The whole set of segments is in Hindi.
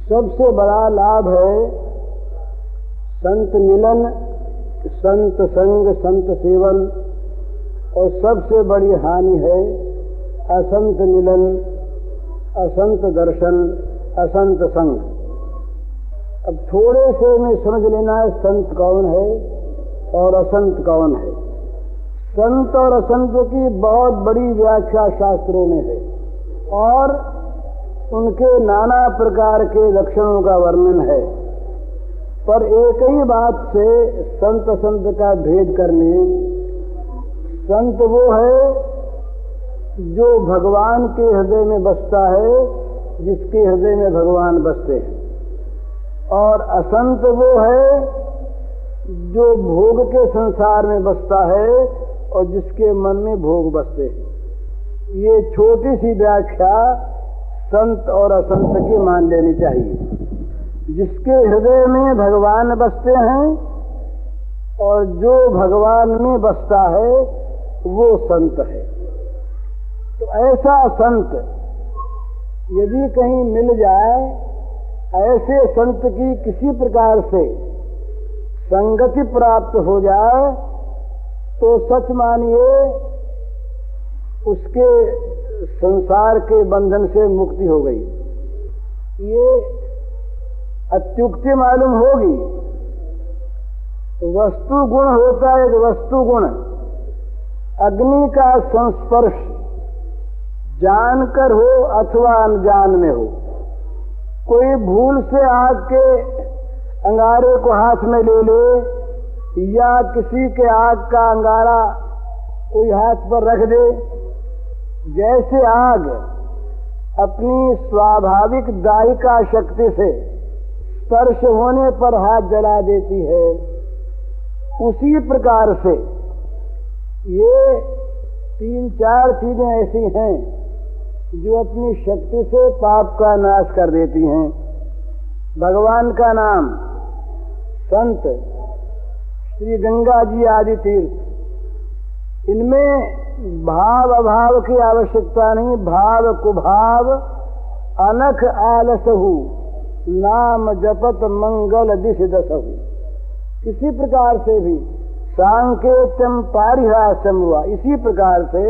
सबसे बड़ा लाभ है संत मिलन, संत संग, संत सेवन, और सबसे बड़ी हानि है असंत मिलन, असंत दर्शन, असंत संग। अब थोड़े से में समझ लेना है संत कौन है और असंत कौन है। संत और असंत की बहुत बड़ी व्याख्या शास्त्रों में है और उनके नाना प्रकार के लक्षणों का वर्णन है, पर एक ही बात से संत असंत का भेद करने। संत वो है जो भगवान के हृदय में बसता है, जिसके हृदय में भगवान बसते हैं, और असंत वो है जो भोग के संसार में बसता है और जिसके मन में भोग बसते हैं। ये छोटी सी व्याख्या संत और असंत की मान लेनी चाहिए। जिसके हृदय में भगवान बसते हैं और जो भगवान में बसता है वो संत है। तो ऐसा संत यदि कहीं मिल जाए, ऐसे संत की किसी प्रकार से संगति प्राप्त हो जाए, तो सच मानिए उसके संसार के बंधन से मुक्ति हो गई। ये अत्युक्ति मालूम होगी। वस्तु गुण होता है, एक वस्तु गुण अग्नि का संस्पर्श जानकर हो अथवा अनजान में हो। कोई भूल से आग के अंगारे को हाथ में ले ले, या किसी के आग का अंगारा कोई हाथ पर रख दे, जैसे आग अपनी स्वाभाविक दाहिका शक्ति से स्पर्श होने पर हाथ जला देती है, उसी प्रकार से ये 3-4 चीजें ऐसी हैं जो अपनी शक्ति से पाप का नाश कर देती हैं। भगवान का नाम, संत, श्री गंगा जी आदि तीर्थ, इनमें भाव अभाव की आवश्यकता नहीं। भाव कुभाव अनख आलसहु, नाम जपत मंगल दिश दसहु। इसी प्रकार से भी सांकेत्यम पारिहासम हुआ। इसी प्रकार से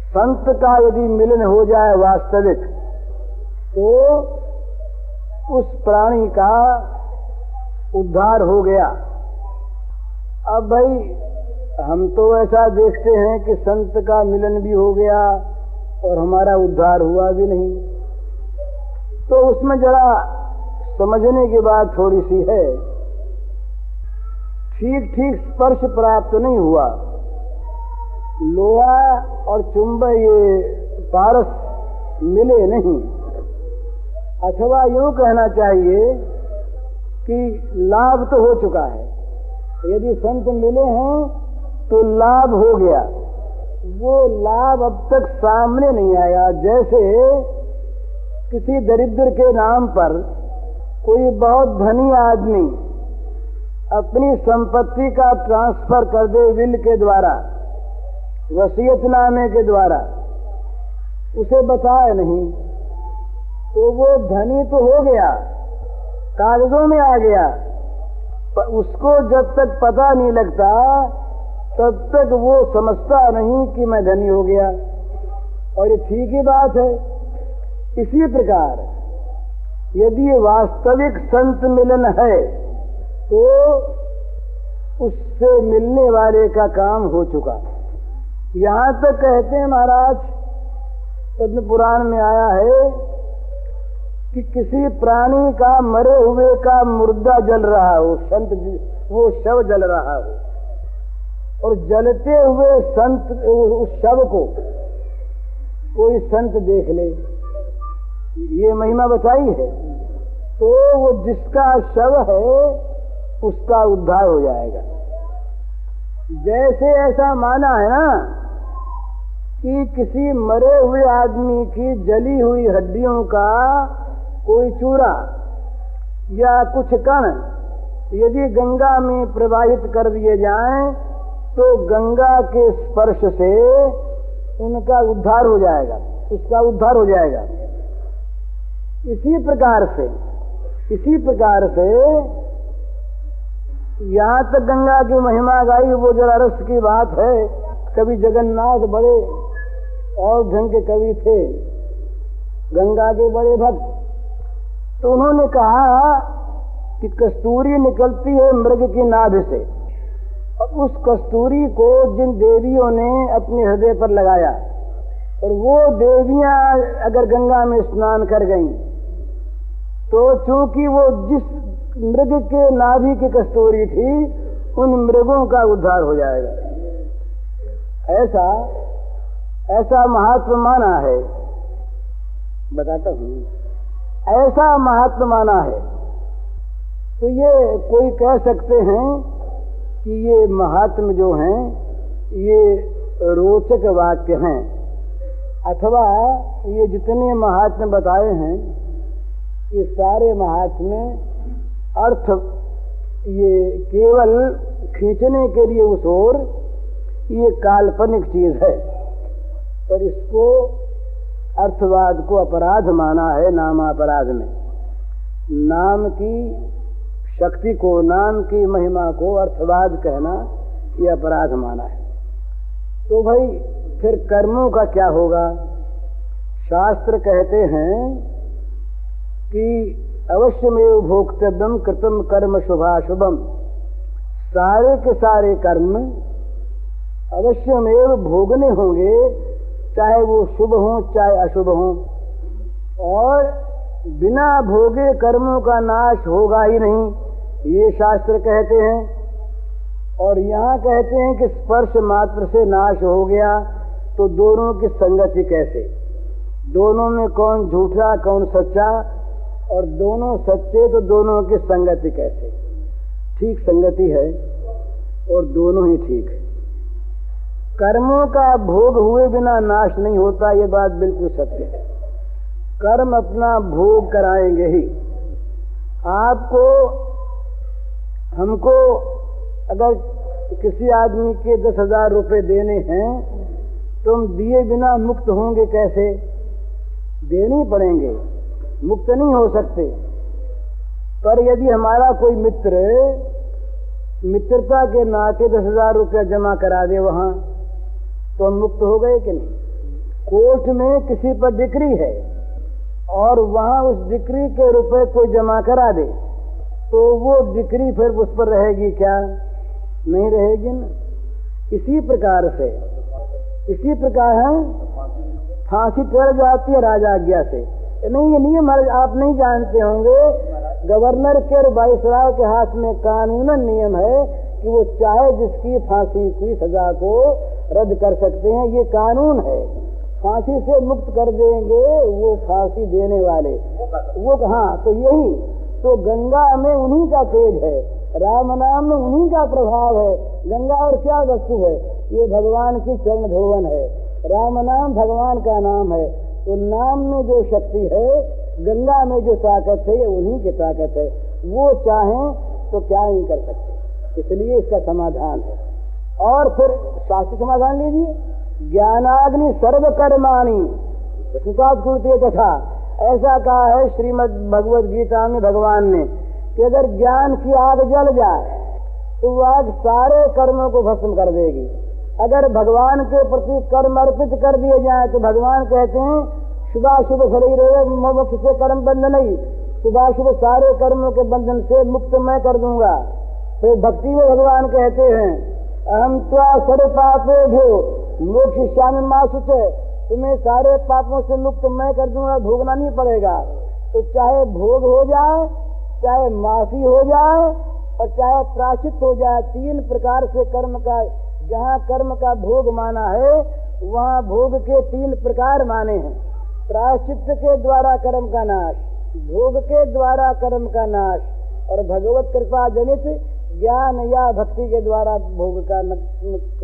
संत का यदि मिलन हो जाए वास्तविक, तो उस प्राणी का उद्धार हो गया। अब भाई हम तो ऐसा देखते हैं कि संत का मिलन भी हो गया और हमारा उद्धार हुआ भी नहीं, तो उसमें जरा समझने की बात थोड़ी सी है। ठीक ठीक स्पर्श प्राप्त नहीं हुआ। लोहा और चुंबक ये पारस मिले नहीं, अथवा यूं कहना चाहिए कि लाभ तो हो चुका है। यदि संत मिले हैं तो लाभ हो गया, वो लाभ अब तक सामने नहीं आया। जैसे किसी दरिद्र के नाम पर कोई बहुत धनी आदमी अपनी संपत्ति का ट्रांसफर कर दे विल के द्वारा, वसीयतनामे के द्वारा, उसे बताए नहीं, तो वो धनी तो हो गया, कागजों में आ गया, पर उसको जब तक पता नहीं लगता तब तक वो समझता नहीं कि मैं धनी हो गया। और ये ठीक ही बात है। इसी प्रकार यदि वास्तविक संत मिलन है तो उससे मिलने वाले का काम हो चुका। यहां तक कहते हैं महाराज, पद्म पुराण में आया है कि किसी प्राणी का मरे हुए का मुर्दा जल रहा हो, संत वो शव जल रहा हो, और जलते हुए संत उस शव को कोई संत देख ले, ये महिमा बताई है, तो वो जिसका शव है उसका उद्धार हो जाएगा। जैसे ऐसा माना है ना कि किसी मरे हुए आदमी की जली हुई हड्डियों का कोई चूरा या कुछ कण यदि गंगा में प्रवाहित कर दिए जाएं तो गंगा के स्पर्श से उनका उद्धार हो जाएगा, उसका उद्धार हो जाएगा। इसी प्रकार से यहाँ तक गंगा की महिमा गाई, वो जरा रस की बात है। कवि जगन्नाथ बड़े और ढंग के कवि थे, गंगा के बड़े भक्त। तो उन्होंने कहा कि कस्तूरी निकलती है मृग की नाभि से, और उस कस्तूरी को जिन देवियों ने अपने हृदय पर लगाया, और वो देवियां अगर गंगा में स्नान कर गईं, तो चूंकि वो जिस मृग के नाभि की कस्तूरी थी, उन मृगों का उद्धार हो जाएगा। ऐसा महात्मा माना है, बताता हूँ, ऐसा महात्मा माना है। तो ये कोई कह सकते हैं कि ये महात्मा जो हैं ये रोचक वाक्य हैं, अथवा ये जितने महात्मा बताए हैं ये सारे महात्मा अर्थ ये केवल खींचने के लिए उस ओर, ये काल्पनिक चीज है। पर इसको अर्थवाद को अपराध माना है, नामापराध में। नाम की शक्ति को, नाम की महिमा को अर्थवाद कहना ये अपराध माना है। तो भाई फिर कर्मों का क्या होगा? शास्त्र कहते हैं कि अवश्यमेव भोक्तव्यम कृतम कर्म शुभाशुभम। सारे के सारे कर्म अवश्यमेव भोगने होंगे, चाहे वो शुभ हों चाहे अशुभ हों, और बिना भोगे कर्मों का नाश होगा ही नहीं, ये शास्त्र कहते हैं। और यहाँ कहते हैं कि स्पर्श मात्र से नाश हो गया, तो दोनों की संगति कैसे? दोनों में कौन झूठा कौन सच्चा, और दोनों सच्चे तो दोनों की संगति कैसे? ठीक संगति है और दोनों ही ठीक है। कर्मों का भोग हुए बिना नाश नहीं होता, ये बात बिल्कुल सत्य है। कर्म अपना भोग कराएंगे ही। आपको हमको अगर किसी आदमी के 10,000 रुपये देने हैं, तुम दिए बिना मुक्त होंगे कैसे? देने पड़ेंगे, मुक्त नहीं हो सकते। पर यदि हमारा कोई मित्र मित्रता के नाते 10,000 रुपया जमा करा दे वहां, तो हम मुक्त हो गए कि नहीं? कोर्ट में किसी पर डिक्री है और वहां उस डिक्री के रुपए कोई जमा करा दे, तो वो डिक्री फिर उस पर रहेगी क्या? नहीं रहेगी ना। इसी प्रकार से, इसी प्रकार है फांसी चढ़ जाती है राजाज्ञा से। नहीं, ये नियम आप नहीं जानते होंगे, गवर्नर के और वाइसराय के हाथ में कानूनन नियम है कि वो चाहे जिसकी फांसी की सजा को रद्द कर सकते हैं, ये कानून है। फांसी से मुक्त कर देंगे वो फांसी देने वाले, वो हाँ। तो यही तो गंगा में उन्हीं का तेज है, राम नाम में उन्हीं का प्रभाव है। गंगा और क्या वस्तु है? ये भगवान की चरण धोवन है। राम नाम भगवान का नाम है, तो नाम में जो शक्ति है, गंगा में जो ताकत है, ये उन्हीं की ताकत है। वो चाहें तो क्या नहीं कर सकते, इसलिए इसका समाधान है। और फिर शास्त्रीय समाधान लीजिए, ज्ञानाग्नि सर्व कर्माणि सुखात् कुरुते तथा। ऐसा कहा है श्रीमद् भगवद गीता में भगवान ने कि अगर ज्ञान की आग जल जाए तो वह आग सारे कर्मों को भस्म कर देगी। अगर भगवान के प्रति कर्म अर्पित कर दिए जाए तो भगवान कहते हैं शुभाशुभ फल ही रहे, मोक्ष से कर्म बंधन नहीं, शुभाशुभ सारे कर्मों के बंधन से मुक्त मैं कर दूंगा। फिर भक्ति में भगवान कहते हैं अहम त्वा सर्व पापेभ्यो मोक्षयिष्यामि मा शुचः, तुम्हें सारे पापों से मुक्त मैं कर दूंगा, भोगना नहीं पड़ेगा। तो चाहे भोग हो जाए, चाहे माफी हो जाए, और चाहे प्रायश्चित हो जाए, तीन प्रकार से कर्म का, जहाँ कर्म का भोग माना है वहाँ भोग के तीन प्रकार माने हैं। प्रायश्चित के द्वारा कर्म का नाश, भोग के द्वारा कर्म का नाश, और भगवत कृपा जनित ज्ञान या भक्ति के द्वारा भोग का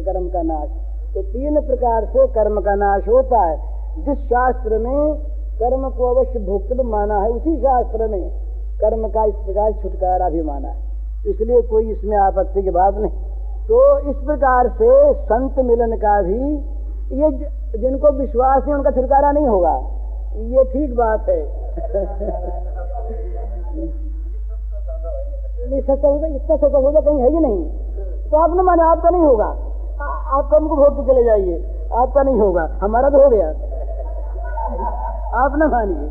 कर्म का नाश। तो तीन प्रकार से कर्म का नाश होता है। जिस शास्त्र में कर्म को अवश्य भोक्तव्य माना है, उसी शास्त्र में कर्म का इस प्रकार छुटकारा भी माना है, इसलिए कोई इसमें आपत्ति की बात नहीं। तो इस प्रकार से संत मिलन का भी, ये जिनको विश्वास है उनका छुटकारा नहीं होगा, ये ठीक बात है। सच्चा होगा, इतना सच्चा होगा कहीं है ही नहीं। तो आप न माने, आपका नहीं होगा, आप हमको वोट पे चले जाइए, आपका नहीं होगा, हमारा तो हो गया। आप न मानिए,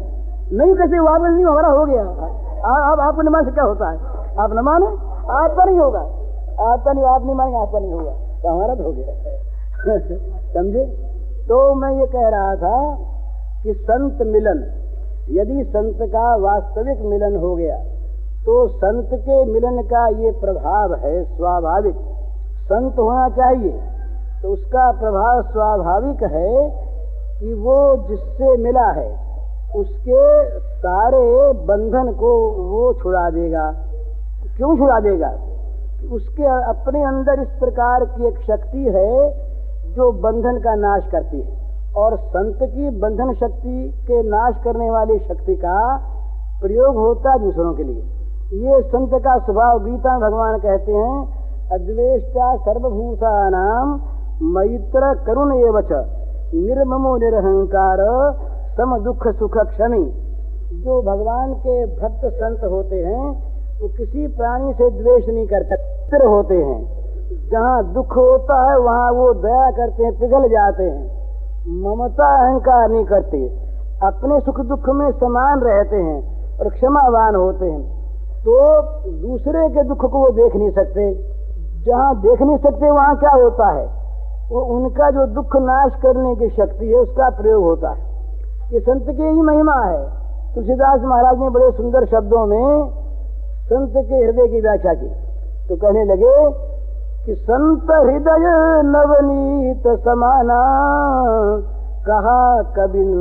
नहीं कैसे हुआ, नहीं हमारा हो गया। आप आपको न मान से क्या होता है, आप न माने, आपका नहीं होगा, आपका नहीं, आप नहीं मानेंगे, आपका नहीं होगा, तो हमारा तो हो गया। समझे? तो मैं ये कह रहा था कि संत मिलन, यदि संत का वास्तविक मिलन हो गया तो संत के मिलन का ये प्रभाव है स्वाभाविक। संत होना चाहिए तो उसका प्रभाव स्वाभाविक है कि वो जिससे मिला है उसके सारे बंधन को वो छुड़ा देगा। क्यों छुड़ा देगा? उसके अपने अंदर इस प्रकार की एक शक्ति है जो बंधन का नाश करती है, और संत की बंधन शक्ति के नाश करने वाली शक्ति का प्रयोग होता है दूसरों के लिए। ये संत का स्वभाव। गीता में भगवान कहते हैं अद्वेष्टा सर्वभूतानां मैत्र करुण एवच निर्ममो निरहंकार सम दुख सुख क्षमी। जो भगवान के भक्त संत होते हैं वो किसी प्राणी से द्वेष नहीं करते, मित्र होते हैं। जहाँ दुख होता है वहाँ वो दया करते हैं, पिघल जाते हैं, ममता अहंकार नहीं करते, अपने सुख दुख में समान रहते हैं और क्षमावान होते हैं। तो दूसरे के दुख को वो देख नहीं सकते। जहाँ देख नहीं सकते वहाँ क्या होता है, वो उनका जो दुख नाश करने की शक्ति है उसका प्रयोग होता है। ये संत की ही महिमा है। तुलसीदास महाराज ने बड़े सुंदर शब्दों में संत के हृदय की व्याख्या की, तो कहने लगे कि संत हृदय नवनीत समाना कहा कबिन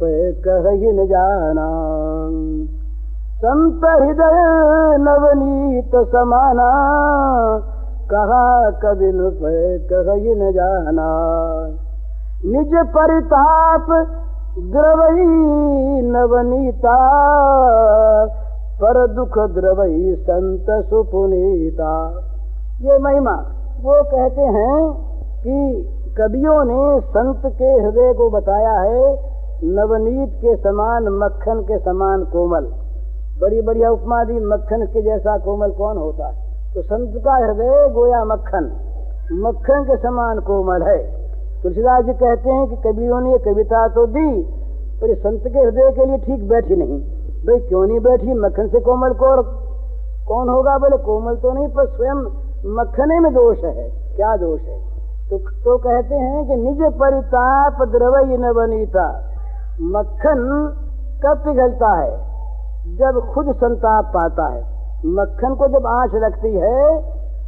कही न जाना। संत हृदय नवनीत समाना कहा कबिन कही न जाना। निज परिताप द्रवई नवनीता पर दुख द्रवई संत सुपुनीता। ये महिमा वो कहते हैं कि कवियों ने संत के हृदय को बताया है नवनीत के समान, मक्खन के समान कोमल। बड़ी बढ़िया उपमा दी, मक्खन के जैसा कोमल कौन होता है? तो संत का हृदय गोया मक्खन, मक्खन के समान कोमल है। तुलसीदास जी कहते हैं कि कवियों ने कविता तो दी पर ये संत के हृदय के लिए ठीक बैठी नहीं। भाई क्यों नहीं बैठी? मक्खन से कोमल को और कौन होगा? बोले कोमल तो नहीं, पर स्वयं मक्खने में दोष है। क्या दोष है? तो कहते हैं कि निज परिताप द्रवई नवनीता। मक्खन कब पिघलता है? जब खुद संताप पाता है। मक्खन को जब आंच लगती है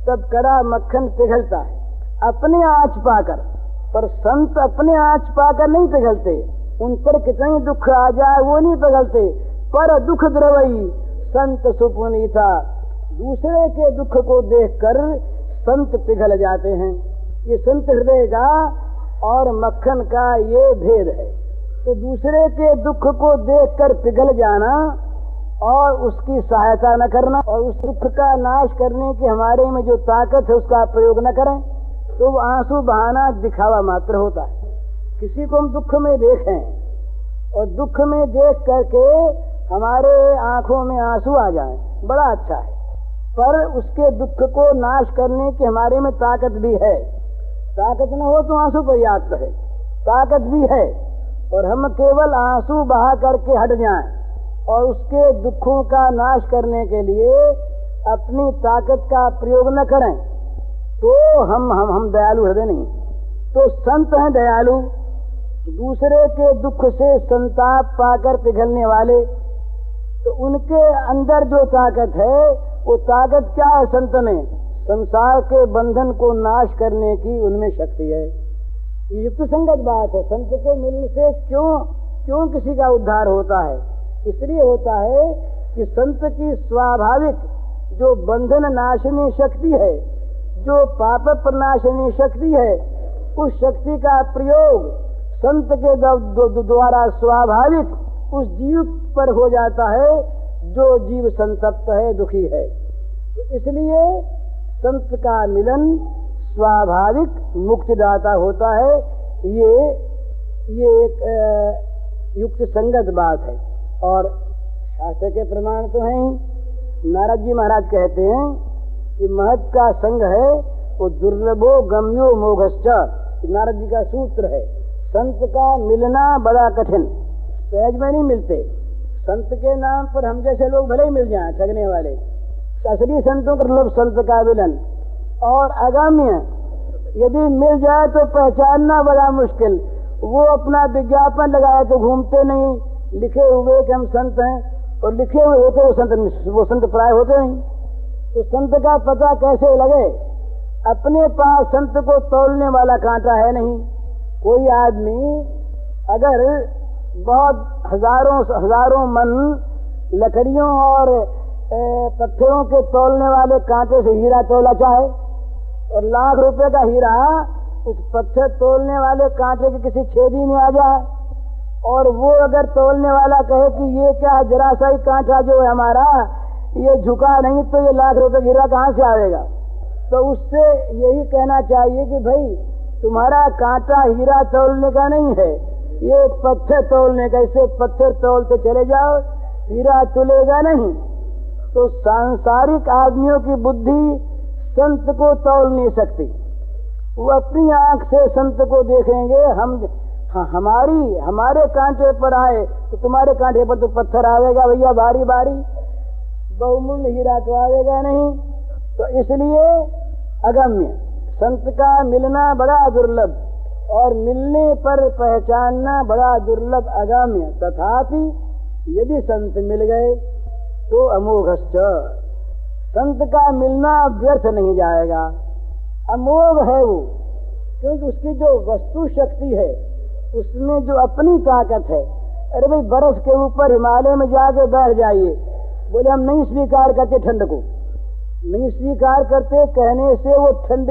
तब कड़ा मक्खन पिघलता है अपने आंच पाकर, पर संत अपने आंच पाकर नहीं पिघलते। उन पर कितनी दुख आ जाए वो नहीं पिघलते। पर दुख द्रवई संत सुपुनीता। दूसरे के दुख को देखकर संत पिघल जाते हैं। ये संत हृदय का और मक्खन का ये भेद है। तो दूसरे के दुख को देखकर पिघल जाना और उसकी सहायता न करना और उस दुख का नाश करने की हमारे में जो ताकत है उसका प्रयोग न करें, तो वो आंसू बहाना दिखावा मात्र होता है। किसी को हम दुख में देखें और दुख में देख करके हमारे आंखों में आंसू आ जाएं, बड़ा अच्छा है, पर उसके दुख को नाश करने की हमारे में ताकत भी है। ताकत न हो तो आंसू पर्याप्त है, ताकत भी है, और हम केवल आंसू बहा करके हट जाएं और उसके दुखों का नाश करने के लिए अपनी ताकत का प्रयोग न करें, तो हम दयालु हृदय नहीं। तो संत हैं दयालु, दूसरे के दुख से संताप पाकर पिघलने वाले। तो उनके अंदर जो ताकत है वो ताकत क्या है? संत में संसार के बंधन को नाश करने की उनमें शक्ति है। युक्त संगत बात है। संत के मिलने से क्यों किसी का उद्धार होता है? इसलिए होता है कि संत की स्वाभाविक जो बंधन नाशनी शक्ति है, जो पाप प्रनाशनी शक्ति है, उस शक्ति का प्रयोग संत के द्वारा स्वाभाविक उस जीव पर हो जाता है जो जीव संतप्त है, दुखी है। तो इसलिए संत का मिलन स्वाभाविक मुक्तिदाता होता है। ये एक युक्त संगत बात है। और शास्त्र के प्रमाण तो हैं ही। नारद जी महाराज कहते हैं कि महत का संग है वो दुर्लभो गम्यो मोघश्च, नारद जी का सूत्र है। संत का मिलना बड़ा कठिन, सहज में नहीं मिलते। संत के नाम पर हम जैसे लोग भले ही मिल जाएं, ठगने वाले, असली संतों का दुर्लभ संत का मिलन। और अगम्य यदि मिल जाए तो पहचानना बड़ा मुश्किल। वो अपना विज्ञापन लगाए तो घूमते नहीं, लिखे हुए कि हम संत हैं, और लिखे हुए होते वो संत प्राय होते नहीं। तो संत का पता कैसे लगे? अपने पास संत को तोलने वाला कांटा है नहीं। कोई आदमी अगर बहुत हजारों मन लकड़ियों और पत्थरों के तोलने वाले कांटे से हीरा तोला चाहे, और लाख रुपए का हीरा उस पत्थर तोलने वाले कांटे के किसी छेदी में आ जाए, और वो अगर तोलने वाला कहे कि ये क्या जरा सा ही कांटा जो है हमारा, ये झुका नहीं, तो ये लाख रुपए का हीरा कहाँ से आएगा? तो उससे यही कहना चाहिए कि भाई तुम्हारा कांटा हीरा तोलने का नहीं है, ये पत्थर तोलने का। इसे पत्थर तोलते चले जाओ, हीरा तुलेगा नहीं। तो सांसारिक आदमियों की बुद्धि संत को तौल नहीं सकती। वो अपनी आंख से संत को देखेंगे। हमारे कांटे पर आए तो तुम्हारे कांटे पर तो पत्थर आवेगा भैया, बारी बारी, बहुमूल्य हीरा तो आवेगा नहीं। तो इसलिए अगम्य, संत का मिलना बड़ा दुर्लभ, और मिलने पर पहचानना बड़ा दुर्लभ अगम्य। तथापि यदि संत मिल गए तो अमोघश्च, संत का मिलना व्यर्थ नहीं जाएगा, अमोघ है वो। क्योंकि उसकी जो वस्तु शक्ति है, उसमें जो अपनी ताकत है। अरे भाई, बर्फ के ऊपर हिमालय में जाके बैठ जाइए, बोले हम नहीं स्वीकार करते ठंड को, नहीं स्वीकार करते कहने से वो ठंड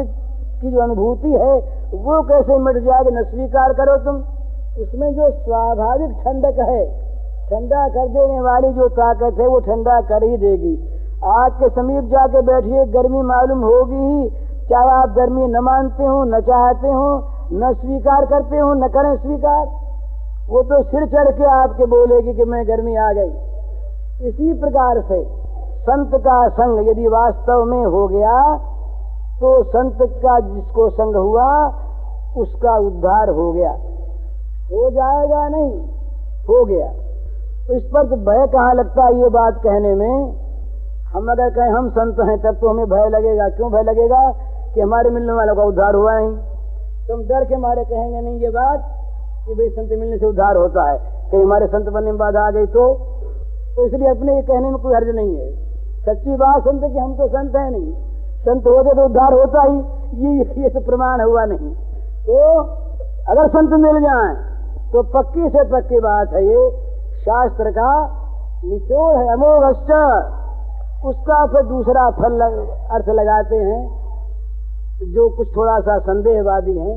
की जो अनुभूति है वो कैसे मिट जाएगी? न स्वीकार करो तुम। उसमें जो स्वाभाविक ठंडक है, ठंडा कर देने वाली जो ताकत है, वो ठंडा कर ही देगी। आग के समीप जाके बैठिए, गर्मी मालूम होगी ही, चाहे आप गर्मी न मानते हो, न चाहते हो, न स्वीकार करते हो, न करें स्वीकार। वो तो सिर चढ़ के आपके बोलेगी कि मैं गर्मी आ गई। इसी प्रकार से संत का संग यदि वास्तव में हो गया तो संत का जिसको संग हुआ उसका उद्धार हो गया। हो जाएगा नहीं, हो गया। तो इस पर तो भय कहाँ लगता है ये बात कहने में? हम अगर कहें हम संत हैं तब तो हमें भय लगेगा। क्यों भय लगेगा? कि हमारे मिलने वालों का उद्धार हुआ नहीं। तुम डर के मारे कहेंगे नहीं ये बात कि भाई संत मिलने से उद्धार होता है, कहीं हमारे संत बनने में बाधा आ गई तो इसलिए अपने ये कहने में कोई हर्ज नहीं है। सच्ची बात संत कि हम तो संत है नहीं, संत होते तो उद्धार होता ही, ये तो प्रमाण हुआ नहीं। तो अगर संत मिल जाए तो पक्की से पक्की बात है, ये शास्त्र का निचोड़ है, अमोघश्च। उसका फिर दूसरा फल अर्थ लगाते हैं जो कुछ थोड़ा सा संदेहवादी हैं।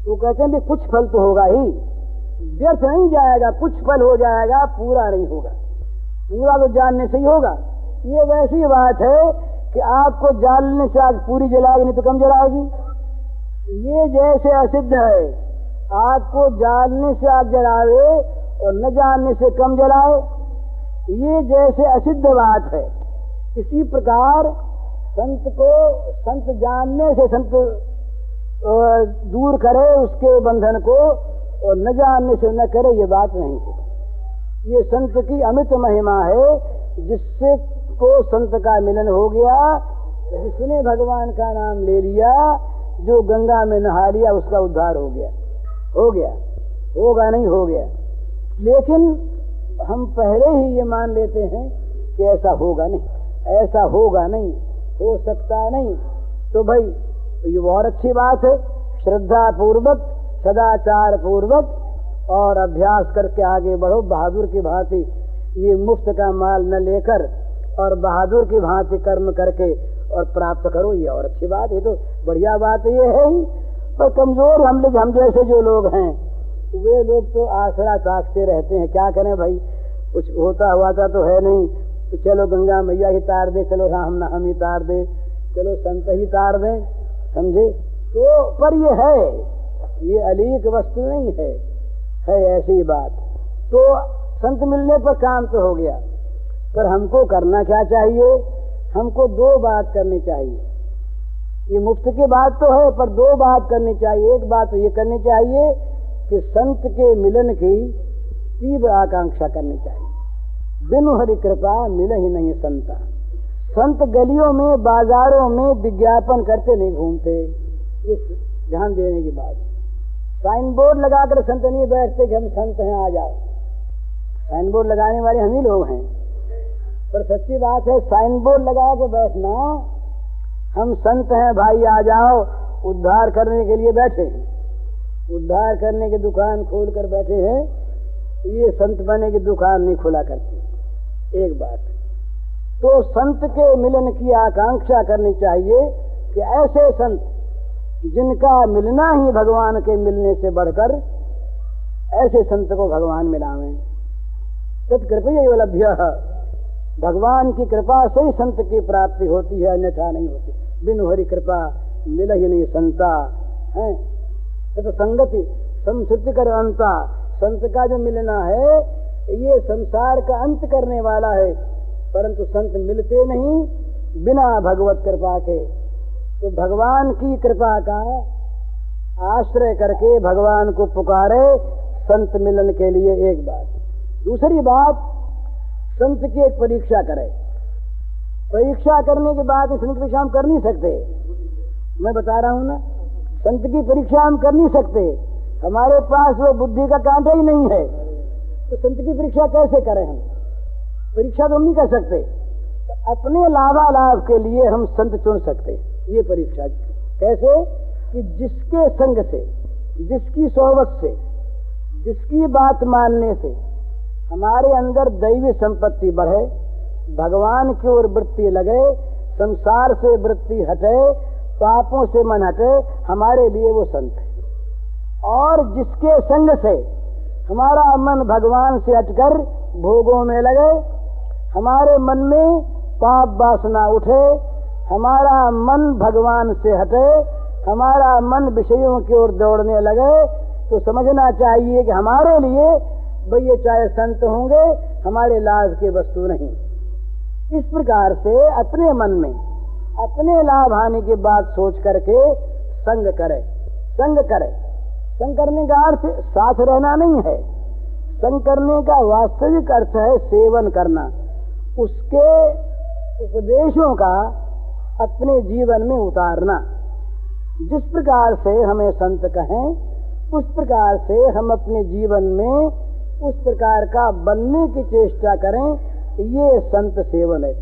वो कहते हैं भी कुछ फल तो होगा ही, व्यर्थ नहीं जाएगा, कुछ फल हो जाएगा, पूरा नहीं होगा। पूरा तो जानने से ही होगा। ये वैसी बात है कि आपको जानने से आग पूरी जलाएगी, नहीं तो कम जलाएगी। ये जैसे असिद्ध है, आपको जानने से आग जलावे और न जानने से कम जलाए, ये जैसे असिद्ध बात है। इसी प्रकार संत को संत जानने से संत दूर करे उसके बंधन को, और न जानने से न करे, ये बात नहीं है। ये संत की अमित महिमा है, जिससे को संत का मिलन हो गया। जिसने भगवान का नाम ले लिया, जो गंगा में नहा लिया, उसका उद्धार हो गया। हो गया, होगा नहीं, हो गया। लेकिन हम पहले ही ये मान लेते हैं कि ऐसा होगा नहीं, ऐसा होगा नहीं, हो सकता नहीं। तो भाई ये और अच्छी बात है। श्रद्धा पूर्वक, सदाचार पूर्वक और अभ्यास करके आगे बढ़ो, बहादुर की भांति। ये मुफ्त का माल न लेकर और बहादुर की भांति कर्म करके और प्राप्त करो, ये और अच्छी बात। ये तो बढ़िया बात ये है ही। पर कमजोर हम जैसे जो लोग हैं, वे लोग तो आसरा ताकते रहते हैं। क्या करें भाई, कुछ होता हुआ था तो है नहीं, तो चलो गंगा मैया ही तार दे, चलो राम नाम ही तार दे, चलो संत ही तार दें, समझे? तो पर ये है, ये अलीक वस्तु नहीं है, है ऐसी बात। तो संत मिलने पर काम तो हो गया, पर हमको करना क्या चाहिए? हमको दो बात करनी चाहिए। ये मुफ्त की बात तो है, पर दो बात करनी चाहिए। एक बात तो ये करनी चाहिए कि संत के मिलन की तीव्र आकांक्षा करनी चाहिए। बिनु हरि कृपा मिल ही नहीं संता। संत गलियों में बाजारों में विज्ञापन करते नहीं घूमते, इस ध्यान देने की बात। साइन बोर्ड लगाकर संत नहीं बैठते कि हम संत हैं आ जाओ। साइन बोर्ड लगाने वाले हम ही लोग हैं, पर सच्ची बात है साइन बोर्ड लगा के बैठना हम संत हैं भाई आ जाओ उद्धार करने के लिए बैठे हैं, उद्धार करने की दुकान खोल कर बैठे हैं, ये संत बने की दुकान नहीं खुला करती। एक बात तो संत के मिलन की आकांक्षा करनी चाहिए कि ऐसे संत जिनका मिलना ही भगवान के मिलने से बढ़कर, ऐसे संत को भगवान मिलावें। तत्कृपया लभ्य, भगवान की कृपा से ही संत की प्राप्ति होती है, अन्यथा नहीं होती। बिनु हरि कृपा मिल ही नहीं संता है। तो संगति संस्कृति कर अंता, संत का जो मिलना है ये संसार का अंत करने वाला है, परंतु संत मिलते नहीं बिना भगवत कृपा के। तो भगवान की कृपा का आश्रय करके भगवान को पुकारे संत मिलन के लिए। एक बात। दूसरी बात, संत की एक परीक्षा करे। परीक्षा करने के बाद संत की परीक्षा हम कर नहीं सकते, मैं बता रहा हूं ना, संत की परीक्षा हम कर नहीं सकते, हमारे पास वो बुद्धि का कांटा ही नहीं है, तो संत की परीक्षा कैसे करें? हम परीक्षा तो हम नहीं कर सकते, तो अपने लाभालाभ के लिए हम संत चुन सकते हैं। ये परीक्षा कैसे? कि जिसके संग से, जिसकी सोहबत से, जिसकी बात मानने से हमारे अंदर दैवी संपत्ति बढ़े, भगवान की ओर वृत्ति लगे, संसार से वृत्ति हटे, पापों से मन हटे, हमारे लिए वो संत है। और जिसके संग से हमारा मन भगवान से हटकर भोगों में लगे, हमारे मन में पाप वासना उठे, हमारा मन भगवान से हटे, हमारा मन विषयों की ओर दौड़ने लगे, तो समझना चाहिए कि हमारे लिए भाई ये चाहे संत होंगे, हमारे लाभ की वस्तु नहीं। इस प्रकार से अपने मन में अपने लाभ हानि की बात सोच करके संग करे। संग करे, संग करने का अर्थ साथ रहना नहीं है, संग करने का वास्तविक अर्थ है सेवन करना, उसके उपदेशों का अपने जीवन में उतारना। जिस प्रकार से हमें संत कहें, उस प्रकार से हम अपने जीवन में उस प्रकार का बनने की चेष्टा करें, ये संत सेवन है।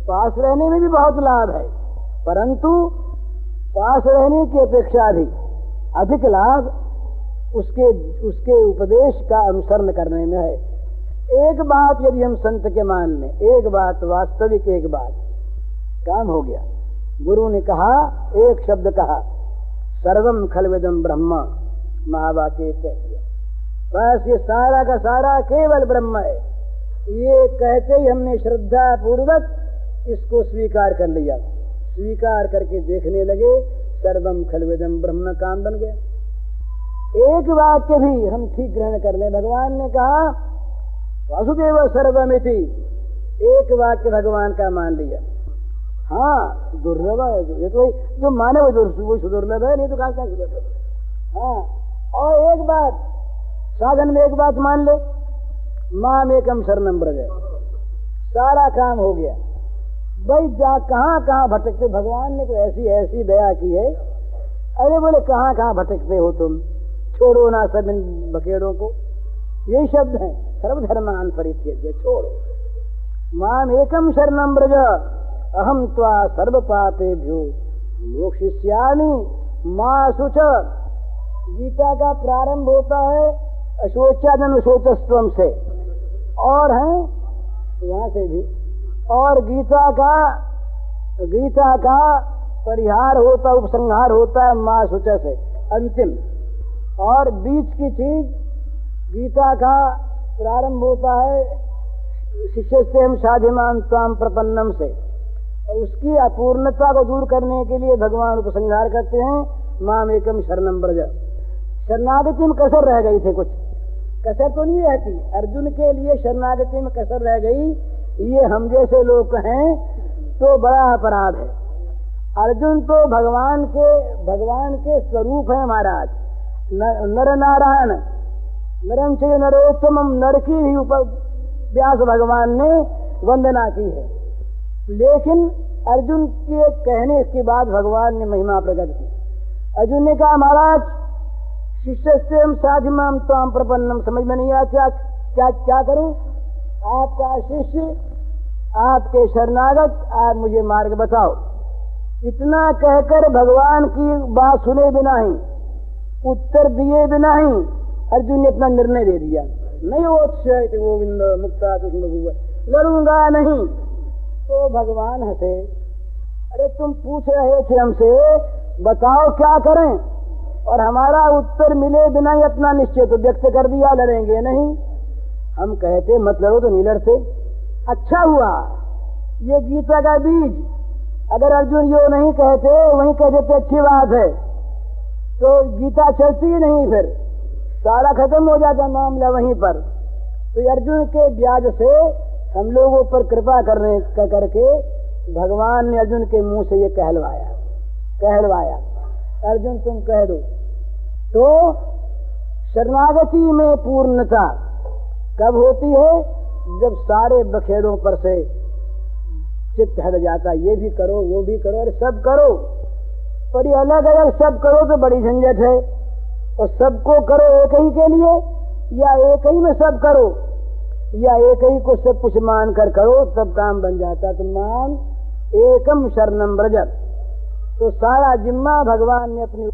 पास रहने में भी बहुत लाभ है, परंतु पास रहने की अपेक्षा भी अधिक लाभ उसके उपदेश का अनुसरण करने में है। एक बात यदि हम संत के मान लें, एक बात वास्तविक, एक बात काम हो गया। गुरु ने कहा, एक शब्द कहा, सर्वम खलविदम ब्रह्म, महावाक्य कह दिया, बस ये सारा का सारा केवल ब्रह्म है। ये कहते ही हमने श्रद्धा पूर्वक इसको स्वीकार कर लिया। स्वीकार करके देखने लगे, सर्वम खलविदम ब्रह्म, काम बन गया। एक वाक्य भी हम ठीक ग्रहण कर लें, भगवान ने कहा वासुदेव सर्वमिति, एक वाक्य भगवान का मान लिया। हाँ दुर्लभ है, ये तो जो माने वो दुर्लभ है, नहीं तो कहाँ सुलभ है। हाँ, और एक बात साधन में एक बात मान ले, माम एकम शरणम ब्रज, सारा काम हो गया। भाई जा कहाँ कहाँ भटकते, भगवान ने तो ऐसी ऐसी दया की है। अरे बोले कहाँ कहाँ भटकते हो तुम, छोड़ो ना सब इन बकेड़ों को, यही शब्द है, सर्वधर्मान परित्यज्य, छोड़ो। माम एकम शरणम ब्रज अहम त्वा सर्व पापेभ्यो मोक्षयिष्यामि मा शुच। गीता का प्रारंभ होता है अशोचादन शोचस्त्वम से, और है वहां से भी, और गीता का परिहार होता, उपसंहार होता है मां शुच से, अंतिम। और बीच की चीज गीता का प्रारंभ होता है शिष्य से हम साधिमान त्वाम प्रपन्नम से, और उसकी अपूर्णता को दूर करने के लिए भगवान उपसंहार करते हैं माम एकम शरणम ब्रज। शरणागति में कसर रह गई थे कुछ, कसर तो नहीं रहती। अर्जुन के लिए शरणागति में कसर रह गई, ये हम जैसे लोग हैं तो बड़ा अपराध है। अर्जुन तो भगवान के स्वरूप है महाराज। नर नारायण नरम से नरोत्तम, नर की भी ऊपर व्यास भगवान ने वंदना की है। लेकिन अर्जुन के कहने के बाद भगवान ने महिमा प्रकट की। अर्जुन ने कहा महाराज शिष्य से हम साधिमाम ताम प्रपन्नम, समझ में नहीं आया क्या करूं? आपका शिष्य, आपके शरणागत, आप मुझे मार्ग बताओ। इतना कहकर भगवान की बात सुने बिना ही, उत्तर दिए बिना ही अर्जुन ने अपना निर्णय दे दिया। नहीं ओत्स्यति गोविंद मुक्ता कृष्ण, लड़ूंगा नहीं। तो भगवान हंसे, अरे तुम पूछ रहे थे हमसे बताओ क्या करें, और हमारा उत्तर मिले बिना ही अपना निश्चय तो व्यक्त कर दिया, लड़ेंगे नहीं। हम कहते मत लड़ो तो नहीं लड़ते। अच्छा हुआ ये गीता का बीज, अगर अर्जुन यो नहीं कहते, वहीं कह देते अच्छी बात है, तो गीता चलती ही नहीं, फिर सारा खत्म हो जाता मामला वहीं पर। तो अर्जुन के ब्याज से हम लोगों पर कृपा करके भगवान ने अर्जुन के मुंह से ये कहलवाया, अर्जुन तुम कह दो। तो शरणागति में पूर्णता कब होती है? जब सारे बखेड़ों पर से चित्त हट जाता, ये भी करो वो भी करो, अरे सब करो, पर ये अलग अलग सब करो तो बड़ी झंझट है। और सबको करो एक ही के लिए, या एक ही में सब करो, या एक ही को सब कुछ मान कर करो, तब काम बन जाता। तो मान एकम शरणम व्रज, तो सारा जिम्मा भगवान ने अपनी